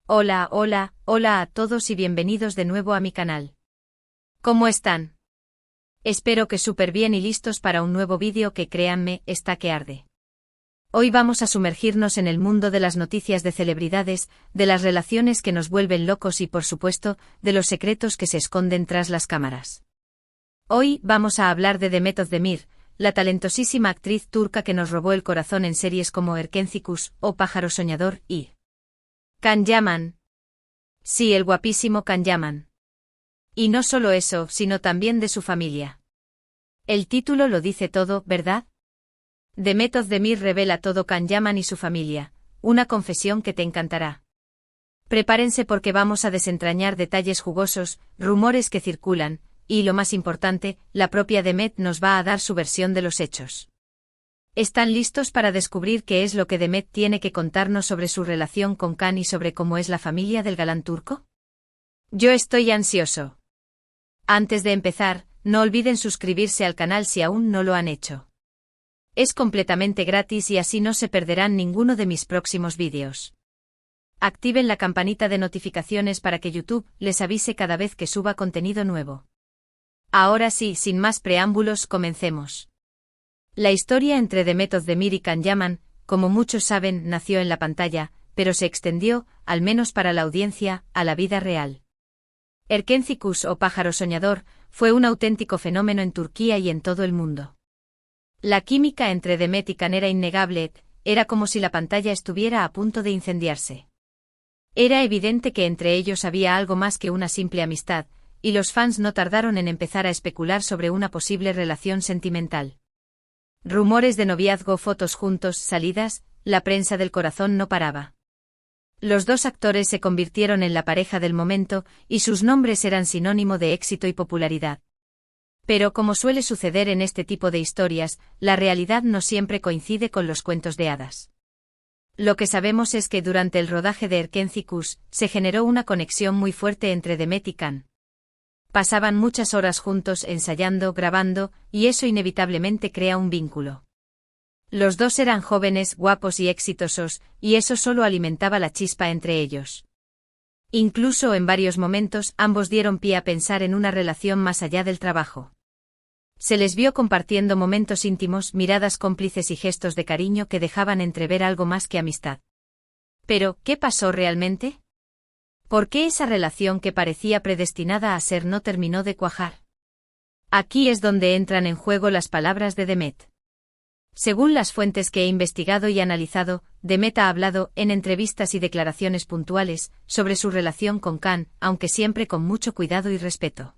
Hola, hola, hola a todos y bienvenidos de nuevo a mi canal. ¿Cómo están? Espero que súper bien y listos para un nuevo vídeo que créanme, está que arde. Hoy vamos a sumergirnos en el mundo de las noticias de celebridades, de las relaciones que nos vuelven locos y por supuesto, de los secretos que se esconden tras las cámaras. Hoy vamos a hablar de Demet Özdemir, la talentosísima actriz turca que nos robó el corazón en series como Erkenci o Pájaro Soñador y Can Yaman. Sí, el guapísimo Can Yaman. Y no solo eso, sino también de su familia. El título lo dice todo, ¿verdad? Demet Özdemir revela todo Can Yaman y su familia, una confesión que te encantará. Prepárense porque vamos a desentrañar detalles jugosos, rumores que circulan, y lo más importante, la propia Demet nos va a dar su versión de los hechos. ¿Están listos para descubrir qué es lo que Demet tiene que contarnos sobre su relación con Can y sobre cómo es la familia del galán turco? Yo estoy ansioso. Antes de empezar, no olviden suscribirse al canal si aún no lo han hecho. Es completamente gratis y así no se perderán ninguno de mis próximos vídeos. Activen la campanita de notificaciones para que YouTube les avise cada vez que suba contenido nuevo. Ahora sí, sin más preámbulos, comencemos. La historia entre Demet Özdemir y Can Yaman, como muchos saben, nació en la pantalla, pero se extendió, al menos para la audiencia, a la vida real. Erkenci o Pájaro Soñador fue un auténtico fenómeno en Turquía y en todo el mundo. La química entre Demet y Can era innegable, era como si la pantalla estuviera a punto de incendiarse. Era evidente que entre ellos había algo más que una simple amistad, y los fans no tardaron en empezar a especular sobre una posible relación sentimental. Rumores de noviazgo, fotos juntos, salidas, la prensa del corazón no paraba. Los dos actores se convirtieron en la pareja del momento, y sus nombres eran sinónimo de éxito y popularidad. Pero como suele suceder en este tipo de historias, la realidad no siempre coincide con los cuentos de hadas. Lo que sabemos es que durante el rodaje de Erkenci se generó una conexión muy fuerte entre Demet y Can. Pasaban muchas horas juntos ensayando, grabando, y eso inevitablemente crea un vínculo. Los dos eran jóvenes, guapos y exitosos, y eso solo alimentaba la chispa entre ellos. Incluso en varios momentos ambos dieron pie a pensar en una relación más allá del trabajo. Se les vio compartiendo momentos íntimos, miradas cómplices y gestos de cariño que dejaban entrever algo más que amistad. Pero, ¿qué pasó realmente? ¿Por qué esa relación que parecía predestinada a ser no terminó de cuajar? Aquí es donde entran en juego las palabras de Demet. Según las fuentes que he investigado y analizado, Demet ha hablado, en entrevistas y declaraciones puntuales, sobre su relación con Can, aunque siempre con mucho cuidado y respeto.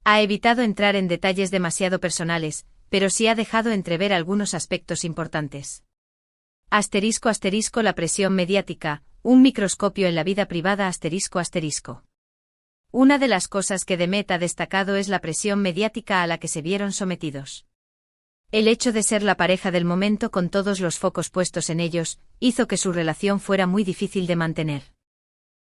Ha evitado entrar en detalles demasiado personales, pero sí ha dejado entrever algunos aspectos importantes. Asterisco asterisco la presión mediática, un microscopio en la vida privada asterisco asterisco. Una de las cosas que Demet ha destacado es la presión mediática a la que se vieron sometidos. El hecho de ser la pareja del momento con todos los focos puestos en ellos, hizo que su relación fuera muy difícil de mantener.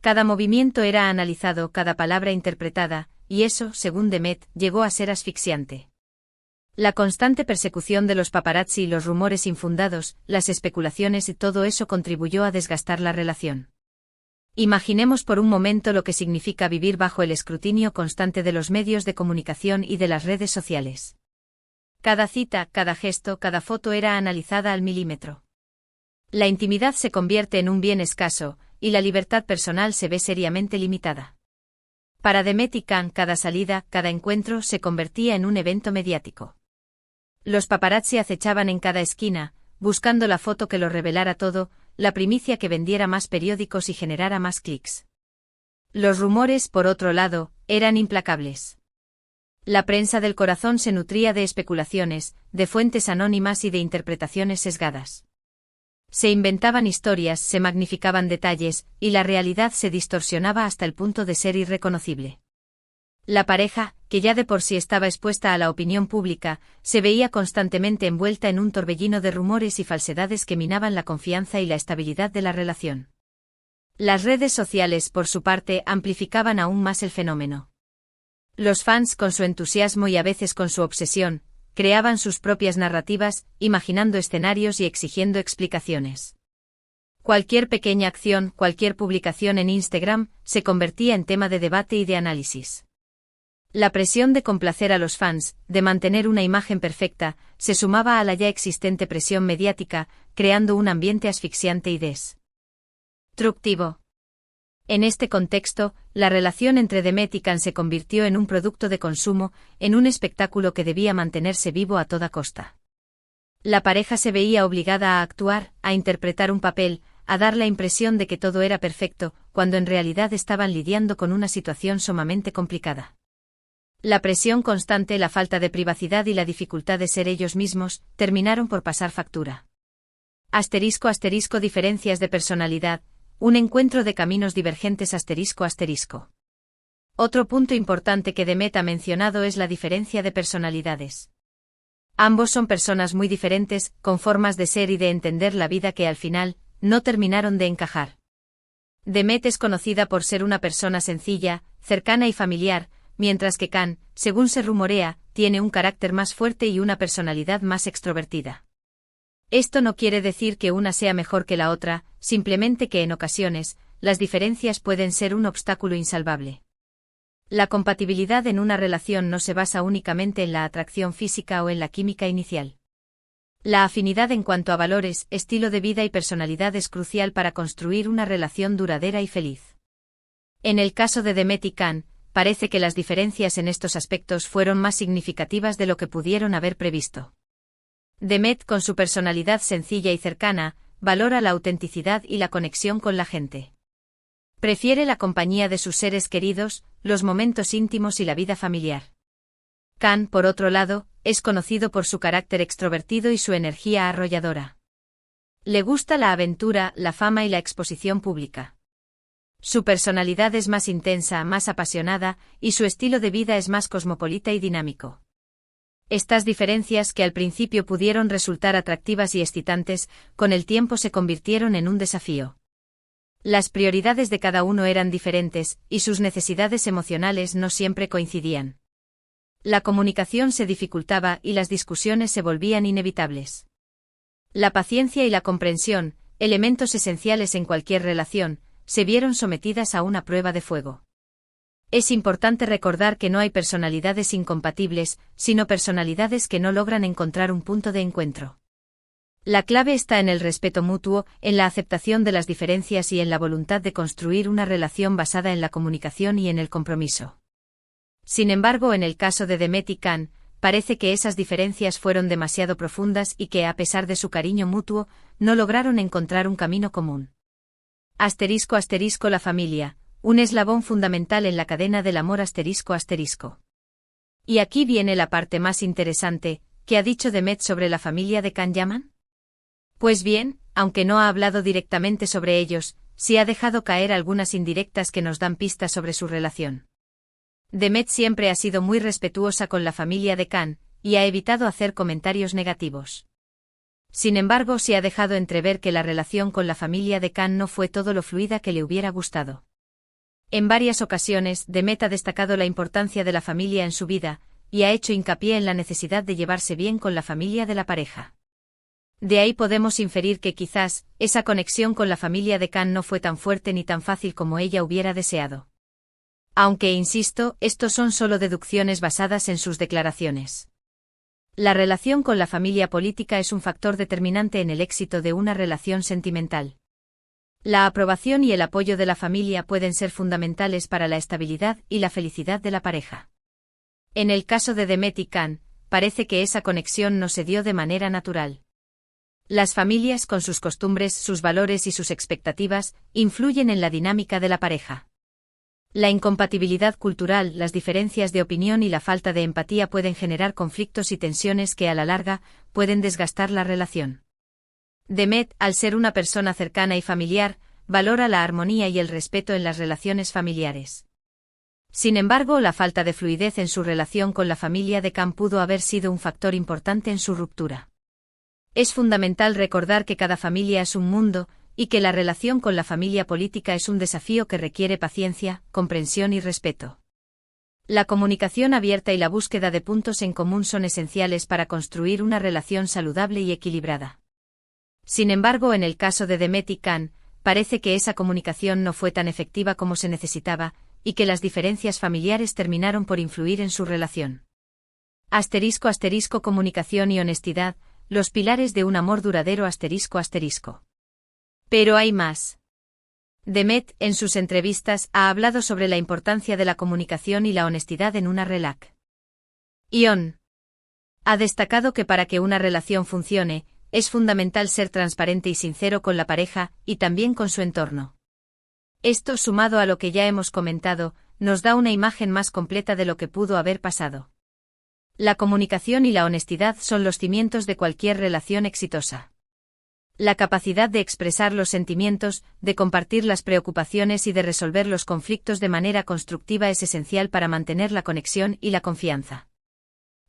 Cada movimiento era analizado, cada palabra interpretada, y eso, según Demet, llegó a ser asfixiante. La constante persecución de los paparazzi y los rumores infundados, las especulaciones y todo eso contribuyó a desgastar la relación. Imaginemos por un momento lo que significa vivir bajo el escrutinio constante de los medios de comunicación y de las redes sociales. Cada cita, cada gesto, cada foto era analizada al milímetro. La intimidad se convierte en un bien escaso, y la libertad personal se ve seriamente limitada. Para Demet y Can, cada salida, cada encuentro se convertía en un evento mediático. Los paparazzi acechaban en cada esquina, buscando la foto que lo revelara todo, la primicia que vendiera más periódicos y generara más clics. Los rumores, por otro lado, eran implacables. La prensa del corazón se nutría de especulaciones, de fuentes anónimas y de interpretaciones sesgadas. Se inventaban historias, se magnificaban detalles, y la realidad se distorsionaba hasta el punto de ser irreconocible. La pareja, que ya de por sí estaba expuesta a la opinión pública, se veía constantemente envuelta en un torbellino de rumores y falsedades que minaban la confianza y la estabilidad de la relación. Las redes sociales, por su parte, amplificaban aún más el fenómeno. Los fans, con su entusiasmo y a veces con su obsesión, creaban sus propias narrativas, imaginando escenarios y exigiendo explicaciones. Cualquier pequeña acción, cualquier publicación en Instagram, se convertía en tema de debate y de análisis. La presión de complacer a los fans, de mantener una imagen perfecta, se sumaba a la ya existente presión mediática, creando un ambiente asfixiante y destructivo. En este contexto, la relación entre Demet y Can se convirtió en un producto de consumo, en un espectáculo que debía mantenerse vivo a toda costa. La pareja se veía obligada a actuar, a interpretar un papel, a dar la impresión de que todo era perfecto, cuando en realidad estaban lidiando con una situación sumamente complicada. La presión constante, la falta de privacidad y la dificultad de ser ellos mismos, terminaron por pasar factura. *** Diferencias de personalidad, un encuentro de caminos divergentes ***. Otro punto importante que Demet ha mencionado es la diferencia de personalidades. Ambos son personas muy diferentes, con formas de ser y de entender la vida que al final, no terminaron de encajar. Demet es conocida por ser una persona sencilla, cercana y familiar, mientras que Can, según se rumorea, tiene un carácter más fuerte y una personalidad más extrovertida. Esto no quiere decir que una sea mejor que la otra, simplemente que en ocasiones, las diferencias pueden ser un obstáculo insalvable. La compatibilidad en una relación no se basa únicamente en la atracción física o en la química inicial. La afinidad en cuanto a valores, estilo de vida y personalidad es crucial para construir una relación duradera y feliz. En el caso de Demet y Can, parece que las diferencias en estos aspectos fueron más significativas de lo que pudieron haber previsto. Demet, con su personalidad sencilla y cercana, valora la autenticidad y la conexión con la gente. Prefiere la compañía de sus seres queridos, los momentos íntimos y la vida familiar. Can, por otro lado, es conocido por su carácter extrovertido y su energía arrolladora. Le gusta la aventura, la fama y la exposición pública. Su personalidad es más intensa, más apasionada, y su estilo de vida es más cosmopolita y dinámico. Estas diferencias, que al principio pudieron resultar atractivas y excitantes, con el tiempo se convirtieron en un desafío. Las prioridades de cada uno eran diferentes, y sus necesidades emocionales no siempre coincidían. La comunicación se dificultaba y las discusiones se volvían inevitables. La paciencia y la comprensión, elementos esenciales en cualquier relación, se vieron sometidas a una prueba de fuego. Es importante recordar que no hay personalidades incompatibles, sino personalidades que no logran encontrar un punto de encuentro. La clave está en el respeto mutuo, en la aceptación de las diferencias y en la voluntad de construir una relación basada en la comunicación y en el compromiso. Sin embargo, en el caso de Demet y Can, parece que esas diferencias fueron demasiado profundas y que, a pesar de su cariño mutuo, no lograron encontrar un camino común. *** La familia, un eslabón fundamental en la cadena del amor ***. Y aquí viene la parte más interesante, ¿qué ha dicho Demet sobre la familia de Can Yaman? Pues bien, aunque no ha hablado directamente sobre ellos, sí ha dejado caer algunas indirectas que nos dan pistas sobre su relación. Demet siempre ha sido muy respetuosa con la familia de Can, y ha evitado hacer comentarios negativos. Sin embargo, sí ha dejado entrever que la relación con la familia de Can no fue todo lo fluida que le hubiera gustado. En varias ocasiones, Demet ha destacado la importancia de la familia en su vida, y ha hecho hincapié en la necesidad de llevarse bien con la familia de la pareja. De ahí podemos inferir que quizás, esa conexión con la familia de Can no fue tan fuerte ni tan fácil como ella hubiera deseado. Aunque, insisto, estos son solo deducciones basadas en sus declaraciones. La relación con la familia política es un factor determinante en el éxito de una relación sentimental. La aprobación y el apoyo de la familia pueden ser fundamentales para la estabilidad y la felicidad de la pareja. En el caso de Demet y Can, parece que esa conexión no se dio de manera natural. Las familias, con sus costumbres, sus valores y sus expectativas, influyen en la dinámica de la pareja. La incompatibilidad cultural, las diferencias de opinión y la falta de empatía pueden generar conflictos y tensiones que a la larga pueden desgastar la relación. Demet, al ser una persona cercana y familiar, valora la armonía y el respeto en las relaciones familiares. Sin embargo, la falta de fluidez en su relación con la familia de Can pudo haber sido un factor importante en su ruptura. Es fundamental recordar que cada familia es un mundo, y que la relación con la familia política es un desafío que requiere paciencia, comprensión y respeto. La comunicación abierta y la búsqueda de puntos en común son esenciales para construir una relación saludable y equilibrada. Sin embargo, en el caso de Demet y Can, parece que esa comunicación no fue tan efectiva como se necesitaba, y que las diferencias familiares terminaron por influir en su relación. *** Comunicación y honestidad, los pilares de un amor duradero. ***. Pero hay más. Demet, en sus entrevistas, ha hablado sobre la importancia de la comunicación y la honestidad en una relación. Ha destacado que para que una relación funcione, es fundamental ser transparente y sincero con la pareja, y también con su entorno. Esto, sumado a lo que ya hemos comentado, nos da una imagen más completa de lo que pudo haber pasado. La comunicación y la honestidad son los cimientos de cualquier relación exitosa. La capacidad de expresar los sentimientos, de compartir las preocupaciones y de resolver los conflictos de manera constructiva es esencial para mantener la conexión y la confianza.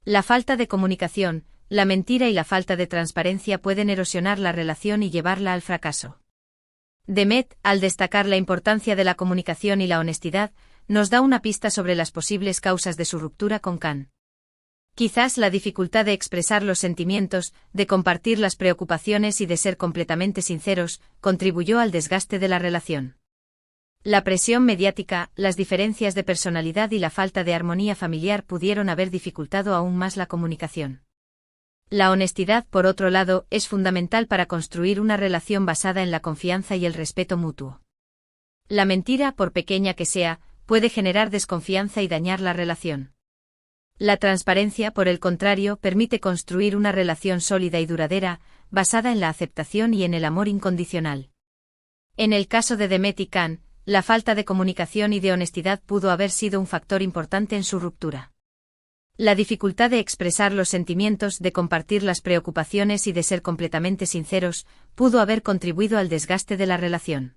La falta de comunicación, la mentira y la falta de transparencia pueden erosionar la relación y llevarla al fracaso. Demet, al destacar la importancia de la comunicación y la honestidad, nos da una pista sobre las posibles causas de su ruptura con Can. Quizás la dificultad de expresar los sentimientos, de compartir las preocupaciones y de ser completamente sinceros, contribuyó al desgaste de la relación. La presión mediática, las diferencias de personalidad y la falta de armonía familiar pudieron haber dificultado aún más la comunicación. La honestidad, por otro lado, es fundamental para construir una relación basada en la confianza y el respeto mutuo. La mentira, por pequeña que sea, puede generar desconfianza y dañar la relación. La transparencia, por el contrario, permite construir una relación sólida y duradera, basada en la aceptación y en el amor incondicional. En el caso de Demet y Can, la falta de comunicación y de honestidad pudo haber sido un factor importante en su ruptura. La dificultad de expresar los sentimientos, de compartir las preocupaciones y de ser completamente sinceros, pudo haber contribuido al desgaste de la relación.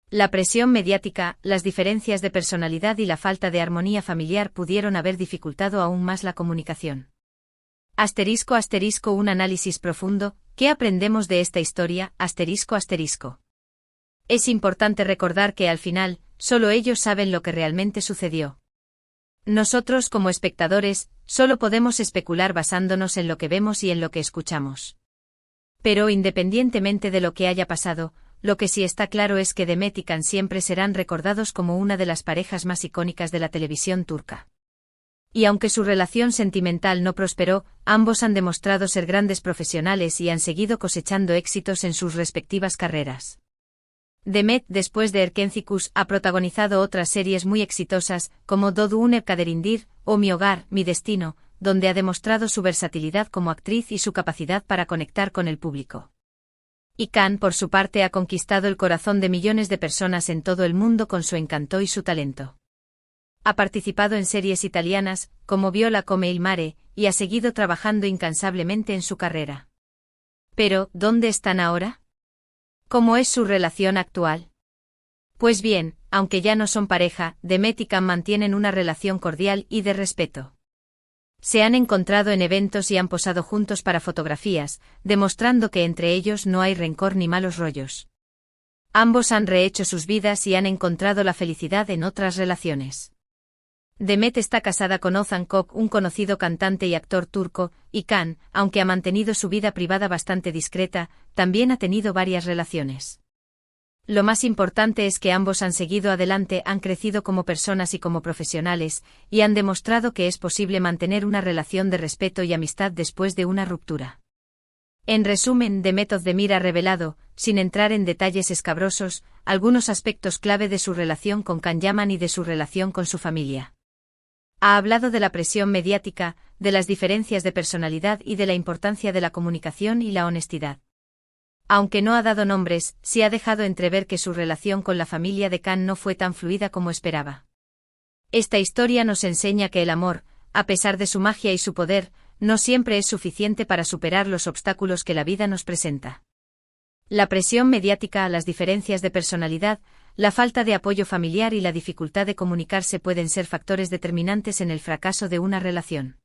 La presión mediática, las diferencias de personalidad y la falta de armonía familiar pudieron haber dificultado aún más la comunicación. ***. Un análisis profundo. ¿Qué aprendemos de esta historia? ***. Es importante recordar que al final, solo ellos saben lo que realmente sucedió. Nosotros, como espectadores, solo podemos especular basándonos en lo que vemos y en lo que escuchamos. Pero independientemente de lo que haya pasado, lo que sí está claro es que Demet y Can siempre serán recordados como una de las parejas más icónicas de la televisión turca. Y aunque su relación sentimental no prosperó, ambos han demostrado ser grandes profesionales y han seguido cosechando éxitos en sus respectivas carreras. Demet, después de Erkencikus, ha protagonizado otras series muy exitosas, como Doğduğun Ev Kaderindir, o Mi Hogar, Mi Destino, donde ha demostrado su versatilidad como actriz y su capacidad para conectar con el público. Y Can, por su parte, ha conquistado el corazón de millones de personas en todo el mundo con su encanto y su talento. Ha participado en series italianas, como Viola come il mare, y ha seguido trabajando incansablemente en su carrera. Pero, ¿dónde están ahora? ¿Cómo es su relación actual? Pues bien, aunque ya no son pareja, Demet y Can mantienen una relación cordial y de respeto. Se han encontrado en eventos y han posado juntos para fotografías, demostrando que entre ellos no hay rencor ni malos rollos. Ambos han rehecho sus vidas y han encontrado la felicidad en otras relaciones. Demet está casada con Ozan Koç, un conocido cantante y actor turco, y Can, aunque ha mantenido su vida privada bastante discreta, también ha tenido varias relaciones. Lo más importante es que ambos han seguido adelante, han crecido como personas y como profesionales, y han demostrado que es posible mantener una relación de respeto y amistad después de una ruptura. En resumen, Demet Özdemir ha revelado, sin entrar en detalles escabrosos, algunos aspectos clave de su relación con Can Yaman y de su relación con su familia. Ha hablado de la presión mediática, de las diferencias de personalidad y de la importancia de la comunicación y la honestidad. Aunque no ha dado nombres, sí ha dejado entrever que su relación con la familia de Can no fue tan fluida como esperaba. Esta historia nos enseña que el amor, a pesar de su magia y su poder, no siempre es suficiente para superar los obstáculos que la vida nos presenta. La presión mediática, las diferencias de personalidad, la falta de apoyo familiar y la dificultad de comunicarse pueden ser factores determinantes en el fracaso de una relación.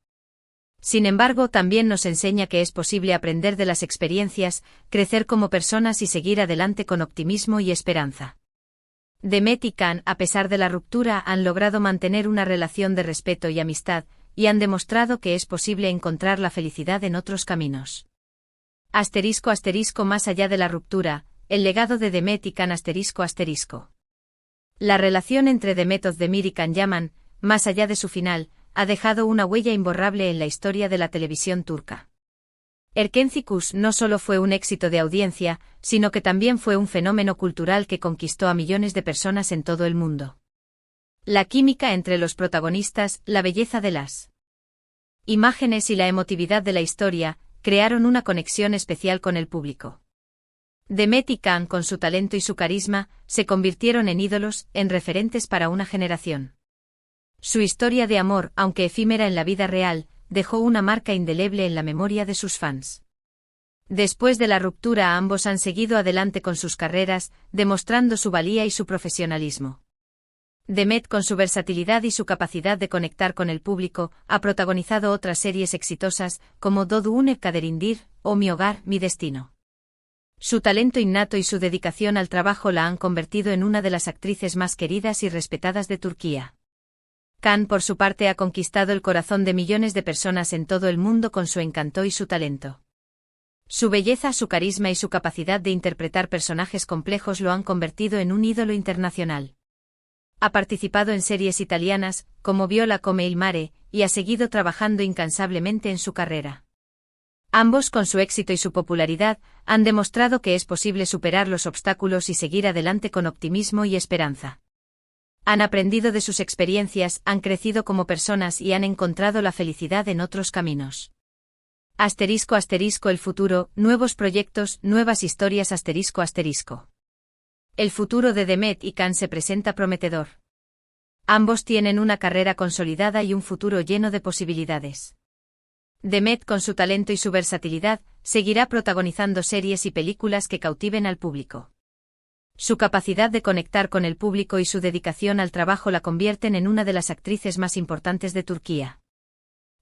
Sin embargo, también nos enseña que es posible aprender de las experiencias, crecer como personas y seguir adelante con optimismo y esperanza. Demet y Can, a pesar de la ruptura, han logrado mantener una relación de respeto y amistad, y han demostrado que es posible encontrar la felicidad en otros caminos. Asterisco asterisco más allá de la ruptura, el legado de Demet y Can asterisco asterisco. La relación entre Demet Özdemir y Can Yaman, más allá de su final, ha dejado una huella imborrable en la historia de la televisión turca. Erkenci no solo fue un éxito de audiencia, sino que también fue un fenómeno cultural que conquistó a millones de personas en todo el mundo. La química entre los protagonistas, la belleza de las imágenes y la emotividad de la historia, crearon una conexión especial con el público. Demet y Can, con su talento y su carisma, se convirtieron en ídolos, en referentes para una generación. Su historia de amor, aunque efímera en la vida real, dejó una marca indeleble en la memoria de sus fans. Después de la ruptura, ambos han seguido adelante con sus carreras, demostrando su valía y su profesionalismo. Demet, con su versatilidad y su capacidad de conectar con el público, ha protagonizado otras series exitosas, como Doğduğun Kaderindir o Mi hogar, mi destino. Su talento innato y su dedicación al trabajo la han convertido en una de las actrices más queridas y respetadas de Turquía. Can, por su parte, ha conquistado el corazón de millones de personas en todo el mundo con su encanto y su talento. Su belleza, su carisma y su capacidad de interpretar personajes complejos lo han convertido en un ídolo internacional. Ha participado en series italianas, como Viola come il mare, y ha seguido trabajando incansablemente en su carrera. Ambos, con su éxito y su popularidad, han demostrado que es posible superar los obstáculos y seguir adelante con optimismo y esperanza. Han aprendido de sus experiencias, han crecido como personas y han encontrado la felicidad en otros caminos. Asterisco asterisco el futuro, nuevos proyectos, nuevas historias asterisco asterisco. El futuro de Demet y Can se presenta prometedor. Ambos tienen una carrera consolidada y un futuro lleno de posibilidades. Demet, con su talento y su versatilidad, seguirá protagonizando series y películas que cautiven al público. Su capacidad de conectar con el público y su dedicación al trabajo la convierten en una de las actrices más importantes de Turquía.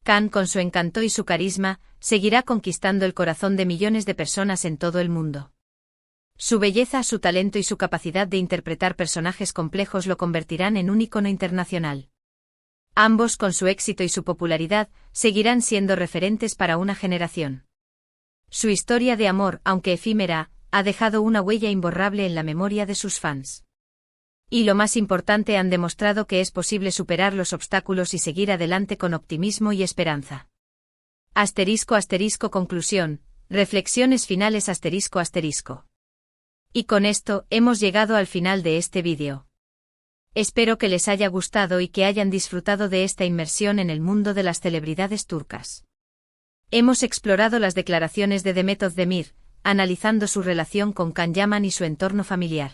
Can, con su encanto y su carisma, seguirá conquistando el corazón de millones de personas en todo el mundo. Su belleza, su talento y su capacidad de interpretar personajes complejos lo convertirán en un ícono internacional. Ambos, con su éxito y su popularidad, seguirán siendo referentes para una generación. Su historia de amor, aunque efímera, ha dejado una huella imborrable en la memoria de sus fans. Y lo más importante, han demostrado que es posible superar los obstáculos y seguir adelante con optimismo y esperanza. Asterisco asterisco conclusión, reflexiones finales asterisco asterisco. Y con esto, hemos llegado al final de este vídeo. Espero que les haya gustado y que hayan disfrutado de esta inmersión en el mundo de las celebridades turcas. Hemos explorado las declaraciones de Demet Özdemir, analizando su relación con Can Yaman y su entorno familiar.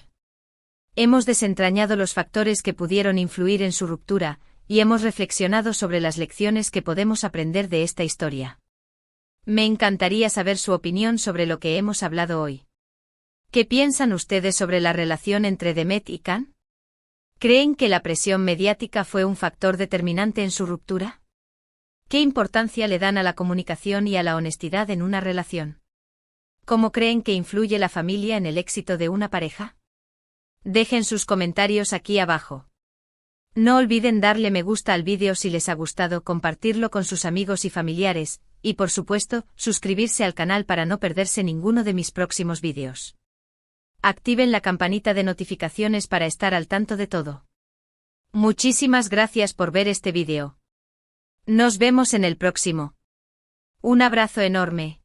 Hemos desentrañado los factores que pudieron influir en su ruptura, y hemos reflexionado sobre las lecciones que podemos aprender de esta historia. Me encantaría saber su opinión sobre lo que hemos hablado hoy. ¿Qué piensan ustedes sobre la relación entre Demet y Can? ¿Creen que la presión mediática fue un factor determinante en su ruptura? ¿Qué importancia le dan a la comunicación y a la honestidad en una relación? ¿Cómo creen que influye la familia en el éxito de una pareja? Dejen sus comentarios aquí abajo. No olviden darle me gusta al vídeo si les ha gustado, compartirlo con sus amigos y familiares, y por supuesto, suscribirse al canal para no perderse ninguno de mis próximos vídeos. Activen la campanita de notificaciones para estar al tanto de todo. Muchísimas gracias por ver este vídeo. Nos vemos en el próximo. Un abrazo enorme.